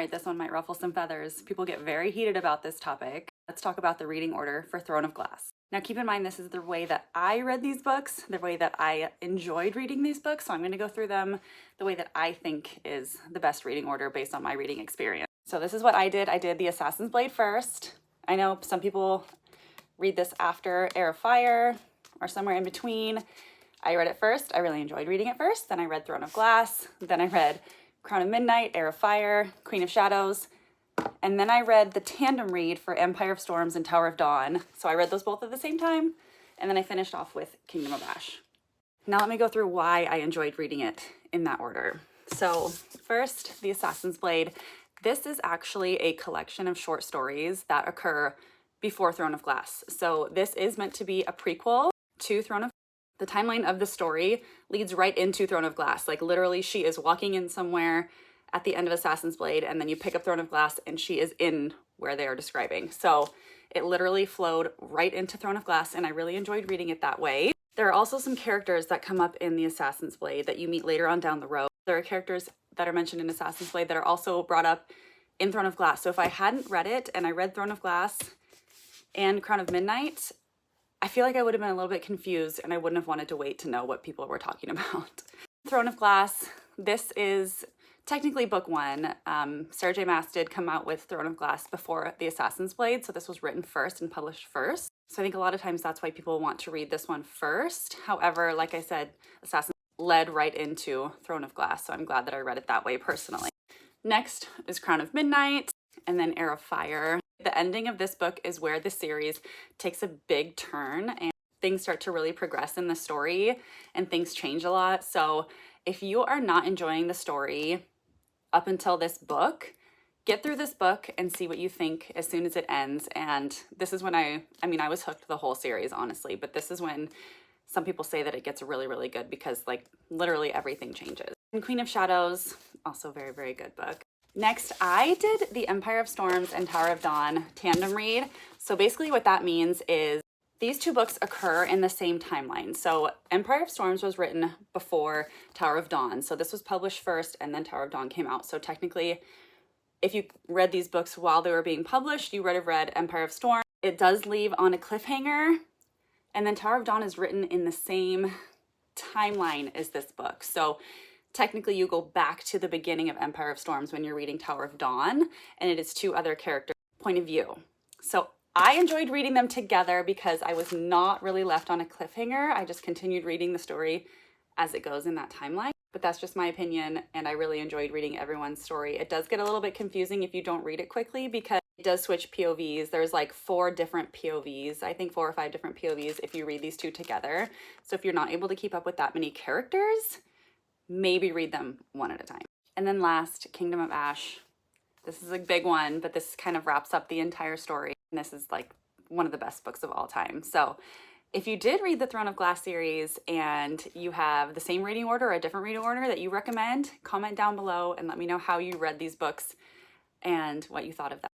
right, this one might ruffle some feathers. People get very heated about this topic. Let's talk about the reading order for Throne of Glass. Now keep in mind, this is the way that I read these books, the way that I enjoyed reading these books. So I'm gonna go through them the way that I think is the best reading order based on my reading experience. So this is what I did. I did The Assassin's Blade first. I know some people read this after Heir of Fire or somewhere in between. I read it first. I really enjoyed reading it first. Then I read Throne of Glass. Then I read Crown of Midnight, Heir of Fire, Queen of Shadows. And then I read the tandem read for Empire of Storms and Tower of Dawn. So I read those both at the same time. And then I finished off with Kingdom of Ash. Now let me go through why I enjoyed reading it in that order. So first, The Assassin's Blade. This is actually a collection of short stories that occur before Throne of Glass. So this is meant to be a prequel to Throne of Glass. The timeline of the story leads right into Throne of Glass. Like literally she is walking in somewhere at the end of Assassin's Blade, and then you pick up Throne of Glass and she is in where they are describing. So it literally flowed right into Throne of Glass, and I really enjoyed reading it that way. There are also some characters that come up in the Assassin's Blade that you meet later on down the road. There are characters that are mentioned in Assassin's Blade that are also brought up in Throne of Glass. So if I hadn't read it and I read Throne of Glass and Crown of Midnight, I feel like I would have been a little bit confused and I wouldn't have wanted to wait to know what people were talking about. Throne of Glass, this is technically book one. Sarah J. Maas did come out with Throne of Glass before The Assassin's Blade, so this was written first and published first. So I think a lot of times that's why people want to read this one first. However, like I said, Assassin's led right into Throne of Glass, so I'm glad that I read it that way personally. Next is Crown of Midnight, and then Heir of Fire. The ending of this book is where the series takes a big turn and things start to really progress in the story and things change a lot. So if you are not enjoying the story up until this book, get through this book and see what you think as soon as it ends. And this is when I was hooked the whole series, honestly, but this is when some people say that it gets really, really good because like literally everything changes. And Queen of Shadows, also very, very good book. Next, I did the Empire of Storms and Tower of Dawn tandem read. So basically what that means is these two books occur in the same timeline. So Empire of Storms was written before Tower of Dawn. So this was published first and then Tower of Dawn came out. So technically, if you read these books while they were being published, you would have read Empire of Storms. It does leave on a cliffhanger. And then Tower of Dawn is written in the same timeline as this book. So technically you go back to the beginning of Empire of Storms when you're reading Tower of Dawn, and it is two other characters' point of view. So I enjoyed reading them together because I was not really left on a cliffhanger. I just continued reading the story as it goes in that timeline. But that's just my opinion, and I really enjoyed reading everyone's story. It does get a little bit confusing if you don't read it quickly because it does switch POVs. There's like 4 different POVs, I think 4 or 5 different POVs if you read these two together. So if you're not able to keep up with that many characters, maybe read them one at a time. And then last, Kingdom of Ash. This is a big one, but this kind of wraps up the entire story. And this is like one of the best books of all time. So if you did read the Throne of Glass series and you have the same reading order or a different reading order that you recommend, comment down below and let me know how you read these books and what you thought of that.